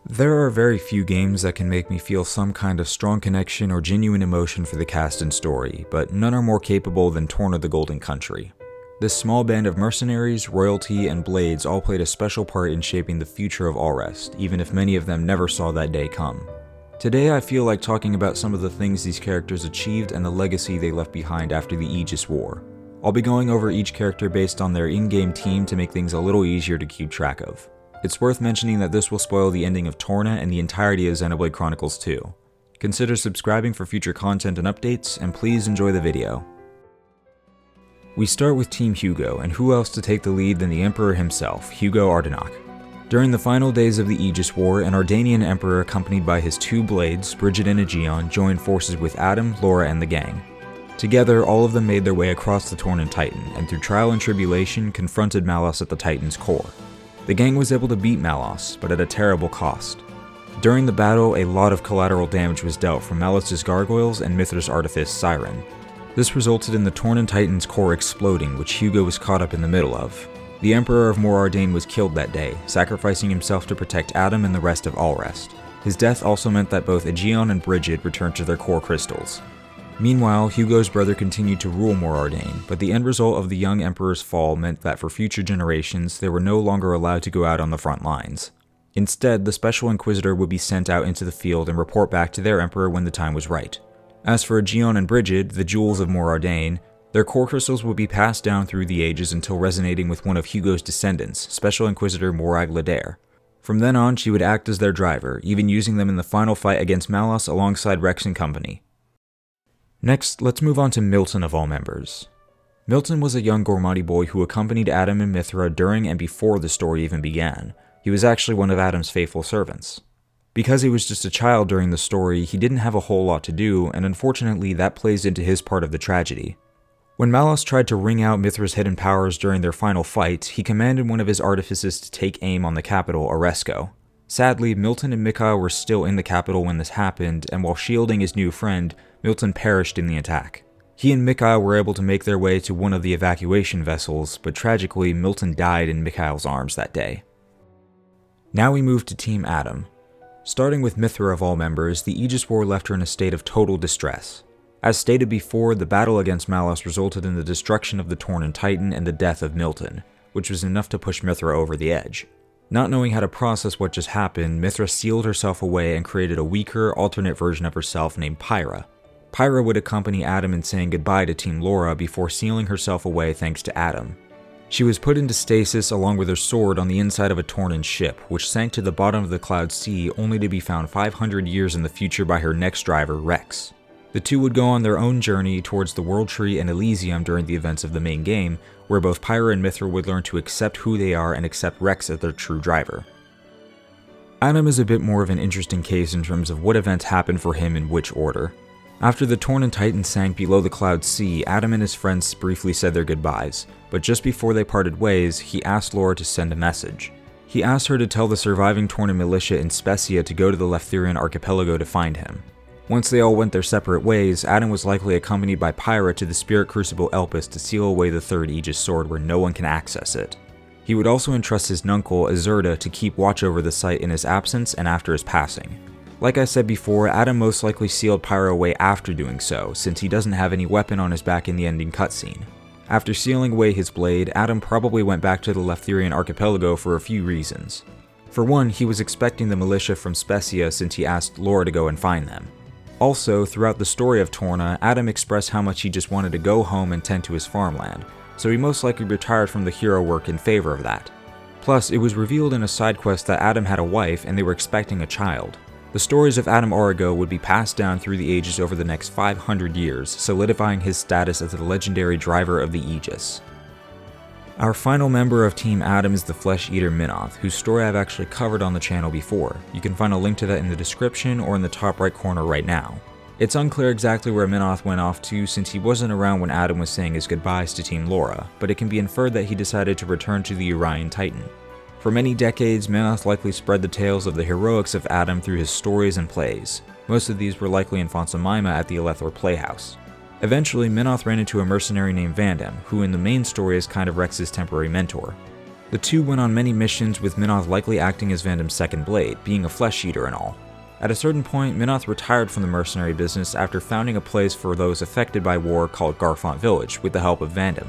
There are very few games that can make me feel some kind of strong connection or genuine emotion for the cast and story, but none are more capable than Torna the Golden Country. This small band of mercenaries, royalty, and blades all played a special part in shaping the future of Allrest, even if many of them never saw that day come. Today I feel like talking about some of the things these characters achieved and the legacy they left behind after the Aegis War. I'll be going over each character based on their in-game team to make things a little easier to keep track of. It's worth mentioning that this will spoil the ending of Torna and the entirety of Xenoblade Chronicles 2. Consider subscribing for future content and updates, and please enjoy the video. We start with Team Hugo, and who else to take the lead than the Emperor himself, Hugo Ardenach. During the final days of the Aegis War, an Ardanian Emperor accompanied by his two blades, Brigid and Aegeon, joined forces with Addam, Lora, and the gang. Together, all of them made their way across the Tornan Titan, and through trial and tribulation, confronted Malos at the Titan's core. The gang was able to beat Malos, but at a terrible cost. During the battle, a lot of collateral damage was dealt from Malos' gargoyles and Mythra's artifice, Siren. This resulted in the Tornan Titan's core exploding, which Hugo was caught up in the middle of. The Emperor of Mor Ardain was killed that day, sacrificing himself to protect Addam and the rest of Allrest. His death also meant that both Aegeon and Brigid returned to their core crystals. Meanwhile, Hugo's brother continued to rule Mor Ardain, but the end result of the young Emperor's fall meant that for future generations, they were no longer allowed to go out on the front lines. Instead, the Special Inquisitor would be sent out into the field and report back to their Emperor when the time was right. As for Aegeon and Brigid, the jewels of Mor Ardain, their core crystals would be passed down through the ages until resonating with one of Hugo's descendants, Special Inquisitor Morag Ladair. From then on, she would act as their driver, even using them in the final fight against Malos alongside Rex and company. Next, let's move on to Milton of all members. Milton was a young Gormati boy who accompanied Addam and Mythra during and before the story even began. He was actually one of Addam's faithful servants. Because he was just a child during the story, he didn't have a whole lot to do, and unfortunately that plays into his part of the tragedy. When Malos tried to wring out Mythra's hidden powers during their final fight, he commanded one of his artificers to take aim on the capital, Oresco. Sadly, Milton and Mikhail were still in the capital when this happened, and while shielding his new friend, Milton perished in the attack. He and Mikhail were able to make their way to one of the evacuation vessels, but tragically, Milton died in Mikhail's arms that day. Now we move to Team Addam. Starting with Mythra of all members, the Aegis War left her in a state of total distress. As stated before, the battle against Malos resulted in the destruction of the Tornan Titan and the death of Milton, which was enough to push Mythra over the edge. Not knowing how to process what just happened, Mythra sealed herself away and created a weaker, alternate version of herself named Pyra. Pyra would accompany Addam in saying goodbye to Team Lora before sealing herself away thanks to Addam. She was put into stasis along with her sword on the inside of a Tornan ship, which sank to the bottom of the Cloud Sea only to be found 500 years in the future by her next driver, Rex. The two would go on their own journey towards the World Tree and Elysium during the events of the main game, where both Pyra and Mythra would learn to accept who they are and accept Rex as their true driver. Addam is a bit more of an interesting case in terms of what events happened for him in which order. After the Tornan Titan sank below the Cloud Sea, Addam and his friends briefly said their goodbyes, but just before they parted ways, he asked Lora to send a message. He asked her to tell the surviving Tornan militia in Specia to go to the Leftherian archipelago to find him. Once they all went their separate ways, Addam was likely accompanied by Pyra to the Spirit Crucible Elpis to seal away the third Aegis sword where no one can access it. He would also entrust his nuncle, Azurda, to keep watch over the site in his absence and after his passing. Like I said before, Addam most likely sealed Pyra away after doing so, since he doesn't have any weapon on his back in the ending cutscene. After sealing away his blade, Addam probably went back to the Leftherian archipelago for a few reasons. For one, he was expecting the militia from Specia since he asked Lora to go and find them. Also, throughout the story of Torna, Addam expressed how much he just wanted to go home and tend to his farmland, so he most likely retired from the hero work in favor of that. Plus, it was revealed in a side quest that Addam had a wife and they were expecting a child. The stories of Addam Origo would be passed down through the ages over the next 500 years, solidifying his status as the legendary driver of the Aegis. Our final member of Team Addam is the Flesh Eater Minoth, whose story I've actually covered on the channel before. You can find a link to that in the description or in the top right corner right now. It's unclear exactly where Minoth went off to since he wasn't around when Addam was saying his goodbyes to Team Lora, but it can be inferred that he decided to return to the Urian Titan. For many decades, Minoth likely spread the tales of the heroics of Addam through his stories and plays. Most of these were likely in Fonsamima at the Elethor Playhouse. Eventually, Minoth ran into a mercenary named Vandam, who in the main story is kind of Rex's temporary mentor. The two went on many missions, with Minoth likely acting as Vandam's second blade, being a flesh eater and all. At a certain point, Minoth retired from the mercenary business after founding a place for those affected by war called Garfont Village with the help of Vandam.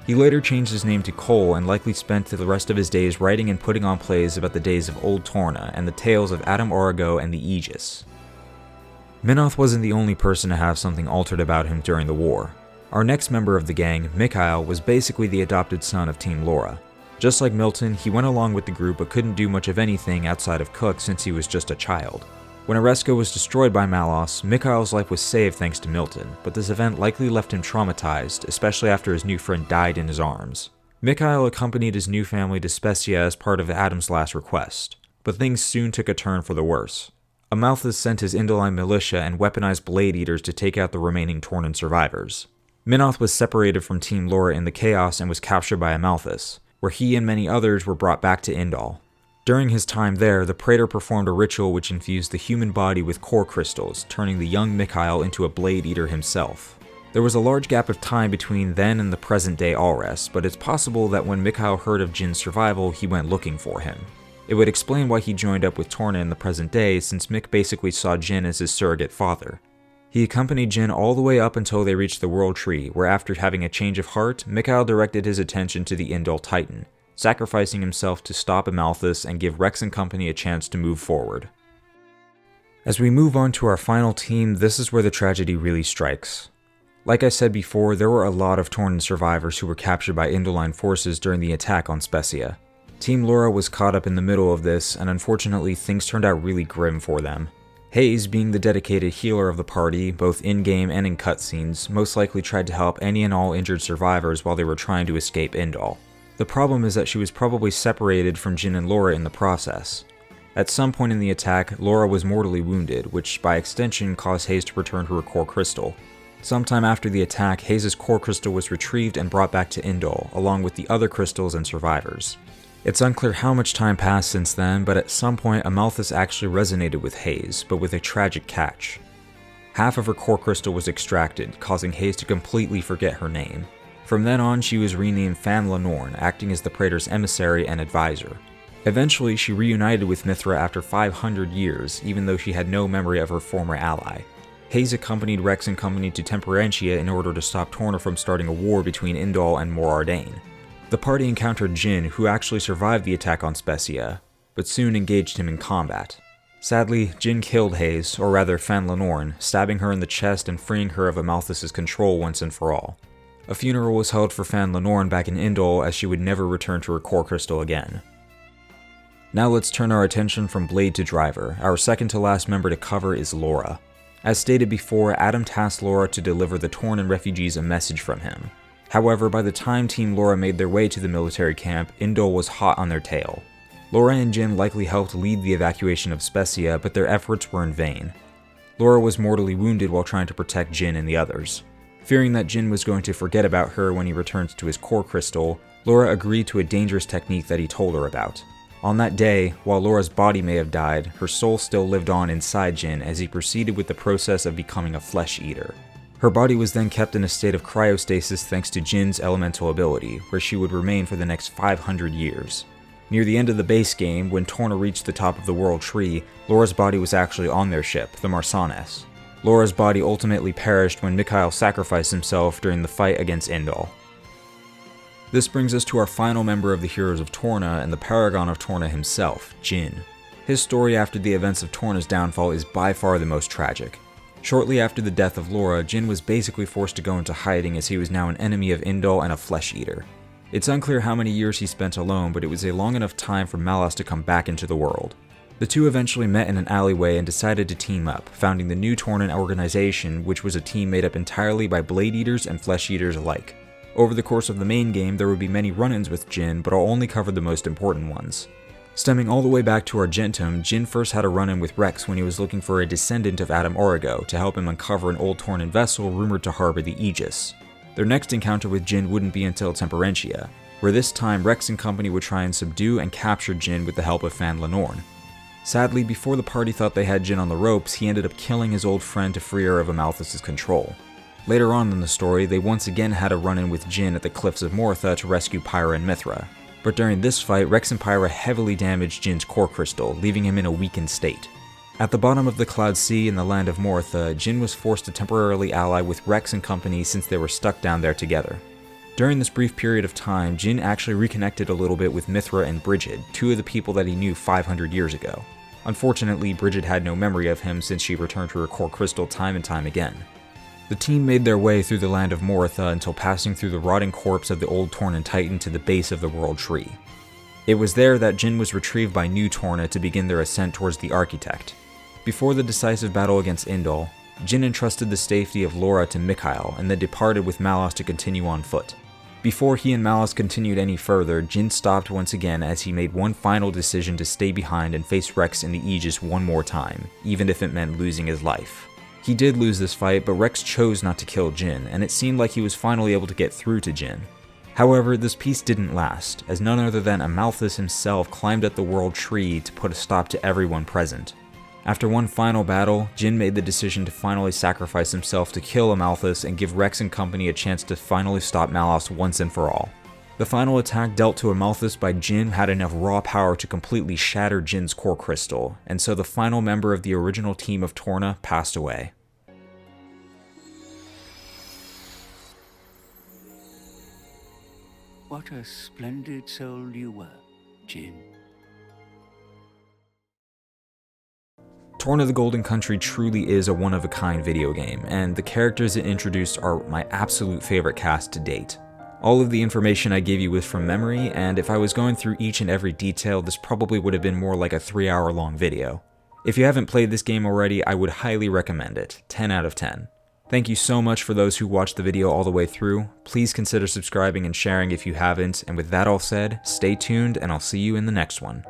He later changed his name to Cole and likely spent the rest of his days writing and putting on plays about the days of Old Torna and the tales of Addam Origo and the Aegis. Minoth wasn't the only person to have something altered about him during the war. Our next member of the gang, Mikhail, was basically the adopted son of Team Lora. Just like Milton, he went along with the group but couldn't do much of anything outside of cook since he was just a child. When Oresco was destroyed by Malos, Mikhail's life was saved thanks to Milton, but this event likely left him traumatized, especially after his new friend died in his arms. Mikhail accompanied his new family to Specia as part of Addam's last request, but things soon took a turn for the worse. Amalthus sent his Indoline militia and weaponized blade eaters to take out the remaining Tornan survivors. Minoth was separated from Team Lora in the chaos and was captured by Amalthus, where he and many others were brought back to Indal. During his time there, the Praetor performed a ritual which infused the human body with core crystals, turning the young Mikhail into a blade eater himself. There was a large gap of time between then and the present-day Alres, but it's possible that when Mikhail heard of Jin's survival, he went looking for him. It would explain why he joined up with Torna in the present day, since Mick basically saw Jin as his surrogate father. He accompanied Jin all the way up until they reached the World Tree, where after having a change of heart, Mikhail directed his attention to the Indal Titan, sacrificing himself to stop Amalthus and give Rex and company a chance to move forward. As we move on to our final team, this is where the tragedy really strikes. Like I said before, there were a lot of Tornan survivors who were captured by Indoline forces during the attack on Specia. Team Lora was caught up in the middle of this, and unfortunately things turned out really grim for them. Haze, being the dedicated healer of the party, both in-game and in cutscenes, most likely tried to help any and all injured survivors while they were trying to escape Indal. The problem is that she was probably separated from Jin and Lora in the process. At some point in the attack, Lora was mortally wounded, which by extension caused Haze to return to her core crystal. Sometime after the attack, Haze's core crystal was retrieved and brought back to Indal, along with the other crystals and survivors. It's unclear how much time passed since then, but at some point Amalthus actually resonated with Haze, but with a tragic catch. Half of her core crystal was extracted, causing Haze to completely forget her name. From then on, she was renamed Norne, acting as the Praetor's emissary and advisor. Eventually, she reunited with Mythra after 500 years, even though she had no memory of her former ally. Haze accompanied Rex and company to Temperantia in order to stop Torna from starting a war between Indal and Morardain. The party encountered Jin, who actually survived the attack on Specia, but soon engaged him in combat. Sadly, Jin killed Haze, or rather Norne, stabbing her in the chest and freeing her of Amalthus' control once and for all. A funeral was held for Norne back in Indal, as she would never return to her core crystal again. Now let's turn our attention from Blade to Driver. Our second to last member to cover is Lora. As stated before, Addam tasked Lora to deliver the Tornan refugees a message from him. However, by the time Team Lora made their way to the military camp, Indal was hot on their tail. Lora and Jin likely helped lead the evacuation of Specia, but their efforts were in vain. Lora was mortally wounded while trying to protect Jin and the others. Fearing that Jin was going to forget about her when he returned to his core crystal, Lora agreed to a dangerous technique that he told her about. On that day, while Lora's body may have died, her soul still lived on inside Jin as he proceeded with the process of becoming a flesh eater. Her body was then kept in a state of cryostasis thanks to Jin's elemental ability, where she would remain for the next 500 years. Near the end of the base game, when Torna reached the top of the World Tree, Lora's body was actually on their ship, the Marsanes. Lora's body ultimately perished when Mikhail sacrificed himself during the fight against Indal. This brings us to our final member of the Heroes of Torna and the paragon of Torna himself, Jin. His story after the events of Torna's downfall is by far the most tragic. Shortly after the death of Lora, Jin was basically forced to go into hiding as he was now an enemy of Indal and a flesh eater. It's unclear how many years he spent alone, but it was a long enough time for Malos to come back into the world. The two eventually met in an alleyway and decided to team up, founding the new Tornan organization, which was a team made up entirely by blade eaters and flesh eaters alike. Over the course of the main game, there would be many run-ins with Jin, but I'll only cover the most important ones. Stemming all the way back to Argentum, Jin first had a run-in with Rex when he was looking for a descendant of Addam Origo to help him uncover an old Tornan vessel rumored to harbor the Aegis. Their next encounter with Jin wouldn't be until Temperantia, where this time Rex and company would try and subdue and capture Jin with the help of Norne. Sadly, before the party thought they had Jin on the ropes, he ended up killing his old friend to free her of Amalthus' control. Later on in the story, they once again had a run-in with Jin at the cliffs of Mortha to rescue Pyra and Mythra. But during this fight, Rex and Pyra heavily damaged Jin's core crystal, leaving him in a weakened state. At the bottom of the Cloud Sea in the land of Mythra, Jin was forced to temporarily ally with Rex and company since they were stuck down there together. During this brief period of time, Jin actually reconnected a little bit with Mythra and Brigid, two of the people that he knew 500 years ago. Unfortunately, Brigid had no memory of him since she returned to her core crystal time and time again. The team made their way through the land of Mythra until passing through the rotting corpse of the old Torna Titan to the base of the World Tree. It was there that Jin was retrieved by new Torna to begin their ascent towards the Architect. Before the decisive battle against Indol, Jin entrusted the safety of Lora to Mikhail and then departed with Malos to continue on foot. Before he and Malos continued any further, Jin stopped once again as he made one final decision to stay behind and face Rex in the Aegis one more time, even if it meant losing his life. He did lose this fight, but Rex chose not to kill Jin, and it seemed like he was finally able to get through to Jin. However, this peace didn't last, as none other than Amalthus himself climbed up the World Tree to put a stop to everyone present. After one final battle, Jin made the decision to finally sacrifice himself to kill Amalthus and give Rex and company a chance to finally stop Malos once and for all. The final attack dealt to Amalthus by Jin had enough raw power to completely shatter Jin's core crystal, and so the final member of the original team of Torna passed away. What a splendid soul you were, Jin. Torna the Golden Country truly is a one-of-a-kind video game, and the characters it introduced are my absolute favorite cast to date. All of the information I gave you was from memory, and if I was going through each and every detail, this probably would have been more like a 3-hour long video. If you haven't played this game already, I would highly recommend it, 10 out of 10. Thank you so much for those who watched the video all the way through. Please consider subscribing and sharing if you haven't, and with that all said, stay tuned and I'll see you in the next one.